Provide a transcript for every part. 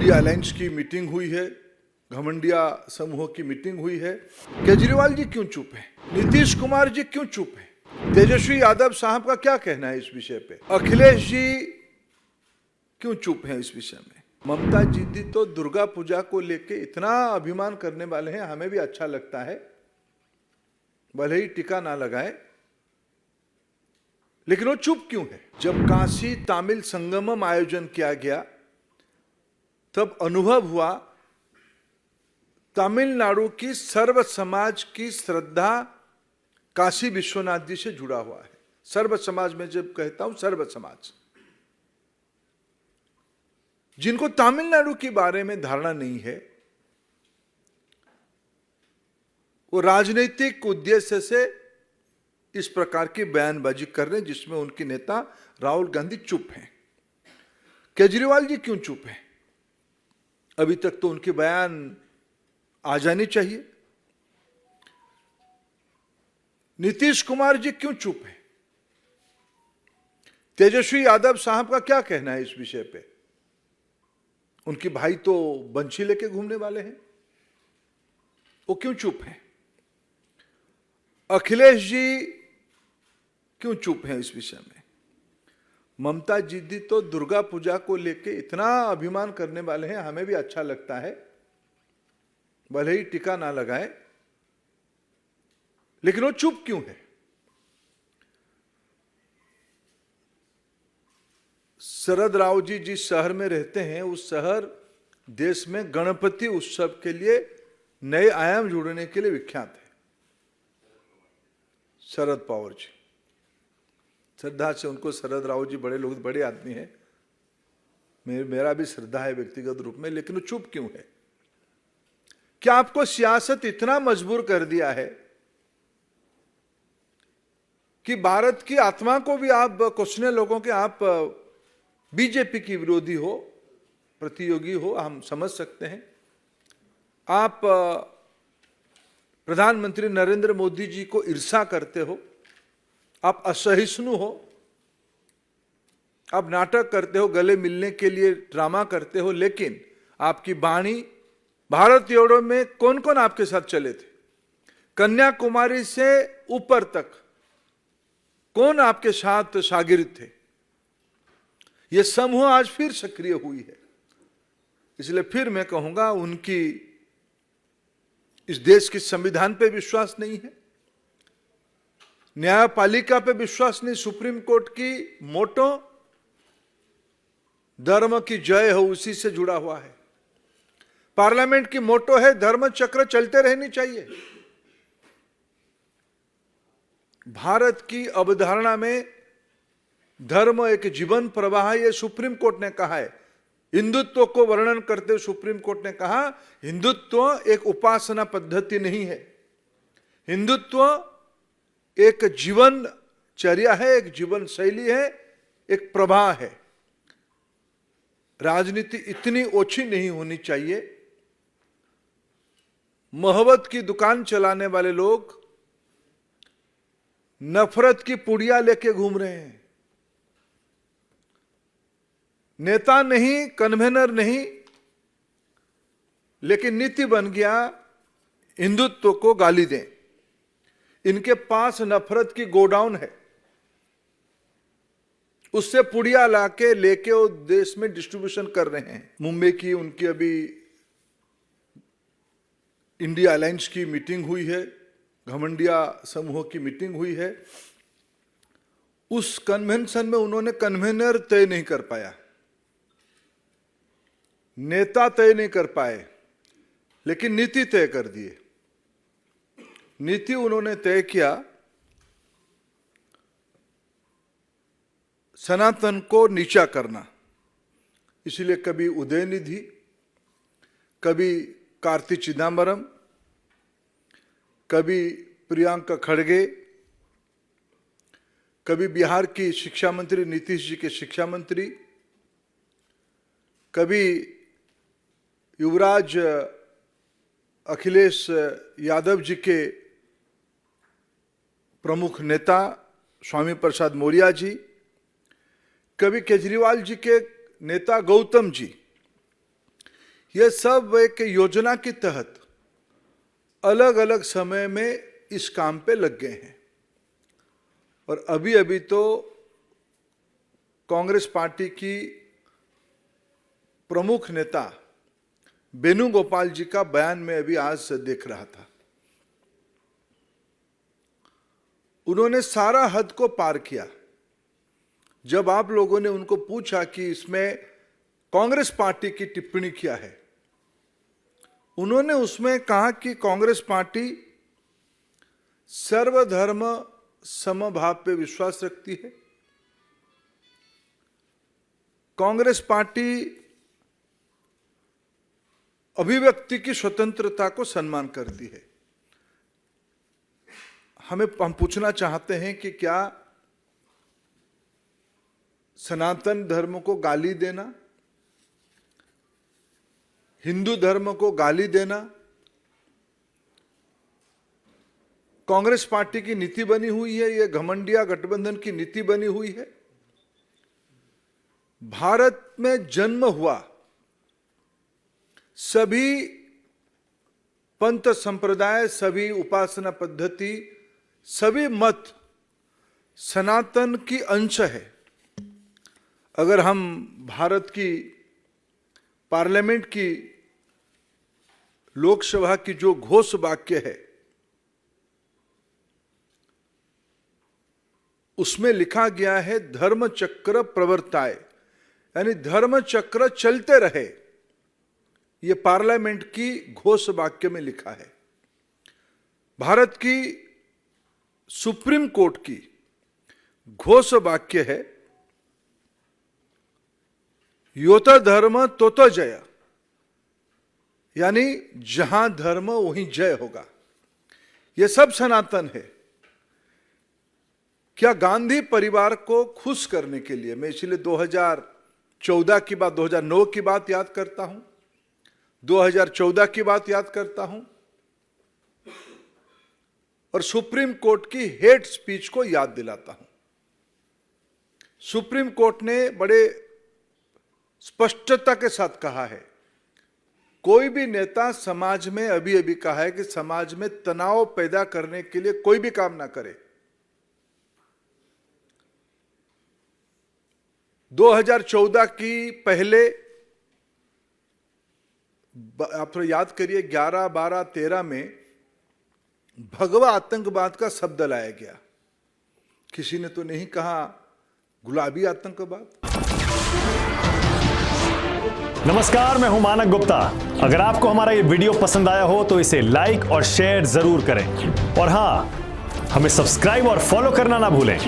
India alliance की meeting हुई है, घमंडिया समूह की मीटिंग हुई है। केजरीवाल जी क्यों चुप हैं? नीतीश कुमार जी क्यों चुप हैं? तेजस्वी यादव साहब का क्या कहना है इस विषय पे? अखिलेश जी क्यों चुप हैं इस विषय में? ममता जी तो दुर्गा पूजा को लेके इतना अभिमान करने वाले हैं, हमें भी अच्छा लगता है, भले ही टीका ना लगाए, लेकिन वो चुप क्यों है? जब काशी तमिल संगमम आयोजन किया गया तब अनुभव हुआ तमिलनाडु की सर्व समाज की श्रद्धा काशी विश्वनाथ जी से जुड़ा हुआ है। सर्व समाज में जब कहता हूं सर्व समाज, जिनको तमिलनाडु के बारे में धारणा नहीं है, वो राजनीतिक उद्देश्य से इस प्रकार की बयानबाजी कर रहे हैं जिसमें उनके नेता राहुल गांधी चुप हैं। केजरीवाल जी क्यों चुप हैं? अभी तक तो उनके बयान आ जाने चाहिए। नीतीश कुमार जी क्यों चुप हैं? तेजस्वी यादव साहब का क्या कहना है इस विषय पे? उनके भाई तो बंशी लेके घूमने वाले हैं, वो क्यों चुप हैं? अखिलेश जी क्यों चुप हैं इस विषय में? ममता जी तो दुर्गा पूजा को लेके इतना अभिमान करने वाले हैं, हमें भी अच्छा लगता है, भले ही टीका ना लगाए, लेकिन वो चुप क्यों है? शरद राव जी जिस शहर में रहते हैं, उस शहर देश में गणपति उत्सव के लिए नए आयाम जोड़ने के लिए विख्यात है। शरद पवार जी, श्रद्धा से उनको शरद राव जी बड़े लोग, बड़े आदमी हैं, मेरा भी श्रद्धा है व्यक्तिगत रूप में, लेकिन वो चुप क्यों है? क्या आपको सियासत इतना मजबूर कर दिया है कि भारत की आत्मा को भी आप कुछने लोगों के, आप बीजेपी की विरोधी हो, प्रतियोगी हो, हम समझ सकते हैं। आप प्रधानमंत्री नरेंद्र मोदी जी को ईर्ष्या करते हो, आप असहिष्णु हो, आप नाटक करते हो, गले मिलने के लिए ड्रामा करते हो, लेकिन आपकी वाणी भारत जोड़ो में कौन कौन आपके साथ चले थे? कन्याकुमारी से ऊपर तक कौन आपके साथ शागिर्द थे? यह समूह आज फिर सक्रिय हुई है, इसलिए फिर मैं कहूंगा उनकी इस देश के संविधान पे विश्वास नहीं है, न्यायपालिका पे विश्वास नहीं। सुप्रीम कोर्ट की मोटो धर्म की जय हो, उसी से जुड़ा हुआ है। पार्लियामेंट की मोटो है धर्म चक्र चलते रहनी चाहिए। भारत की अवधारणा में धर्म एक जीवन प्रवाह है, यह सुप्रीम कोर्ट ने कहा है। हिंदुत्व को वर्णन करते हुए सुप्रीम कोर्ट ने कहा हिंदुत्व एक उपासना पद्धति नहीं है, हिंदुत्व एक जीवनचर्या है, एक जीवन शैली है, एक प्रवाह है। राजनीति इतनी ओछी नहीं होनी चाहिए। मोहब्बत की दुकान चलाने वाले लोग नफरत की पुड़िया लेके घूम रहे हैं। नेता नहीं, कन्वेनर नहीं, लेकिन नीति बन गया हिंदुत्व को गाली दें। इनके पास नफरत की गोडाउन है, उससे पुड़िया लाके लेके वो देश में डिस्ट्रीब्यूशन कर रहे हैं। मुंबई की उनकी अभी इंडिया अलायंस की मीटिंग हुई है, घमंडिया समूह की मीटिंग हुई है। उस कन्वेंशन में उन्होंने कन्वेनर तय नहीं कर पाया, नेता तय नहीं कर पाए, लेकिन नीति तय कर दिए। नीति उन्होंने तय किया सनातन को नीचा करना, इसलिए कभी उदयनिधि, कभी कार्ति चिदम्बरम, कभी प्रियंका खड़गे, कभी बिहार की शिक्षा मंत्री नीतीश जी के शिक्षा मंत्री, कभी युवराज अखिलेश यादव जी के प्रमुख नेता स्वामी प्रसाद मौर्य जी, कभी केजरीवाल जी के नेता गौतम जी, ये सब एक योजना के तहत अलग अलग समय में इस काम पे लग गए हैं। और अभी अभी तो कांग्रेस पार्टी की प्रमुख नेता वेणुगोपाल जी का बयान में अभी आज से देख रहा था। उन्होंने सारा हद को पार किया। जब आप लोगों ने उनको पूछा कि इसमें कांग्रेस पार्टी की टिप्पणी क्या है, उन्होंने उसमें कहा कि कांग्रेस पार्टी सर्वधर्म समभाव पे विश्वास रखती है। कांग्रेस पार्टी अभिव्यक्ति की स्वतंत्रता को सम्मान करती है। हम पूछना चाहते हैं कि क्या सनातन धर्म को गाली देना, हिंदू धर्म को गाली देना कांग्रेस पार्टी की नीति बनी हुई है? ये घमंडिया गठबंधन की नीति बनी हुई है? भारत में जन्म हुआ सभी पंथ संप्रदाय, सभी उपासना पद्धति, सभी मत सनातन की अंश है। अगर हम भारत की पार्लियामेंट की, लोकसभा की जो घोष वाक्य है, उसमें लिखा गया है धर्म चक्र प्रवर्ताए, यानी धर्म चक्र चलते रहे। यह पार्लियामेंट की घोष वाक्य में लिखा है। भारत की सुप्रीम कोर्ट की घोष वाक्य है योत धर्म तोत जय, यानी जहां धर्म वहीं जय होगा। यह सब सनातन है। क्या गांधी परिवार को खुश करने के लिए, मैं इसलिए 2014 की बात, 2009 की बात याद करता हूं, 2014 की बात याद करता हूं, और सुप्रीम कोर्ट की हेट स्पीच को याद दिलाता हूं। सुप्रीम कोर्ट ने बड़े स्पष्टता के साथ कहा है, कोई भी नेता समाज में, अभी अभी कहा है कि समाज में तनाव पैदा करने के लिए कोई भी काम ना करे। 2014 की पहले, आप थोड़ा याद करिए, 11, 12, 13 में भगवा आतंकवाद का शब्द लाया गया। किसी ने तो नहीं कहा गुलाबी आतंकवाद। नमस्कार, मैं हूं मानक गुप्ता। अगर आपको हमारा ये वीडियो पसंद आया हो तो इसे लाइक और शेयर जरूर करें, और हां, हमें सब्सक्राइब और फॉलो करना ना भूलें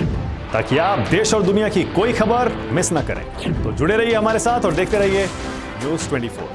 ताकि आप देश और दुनिया की कोई खबर मिस ना करें। तो जुड़े रहिए हमारे साथ और देखते रहिए न्यूज़ 24।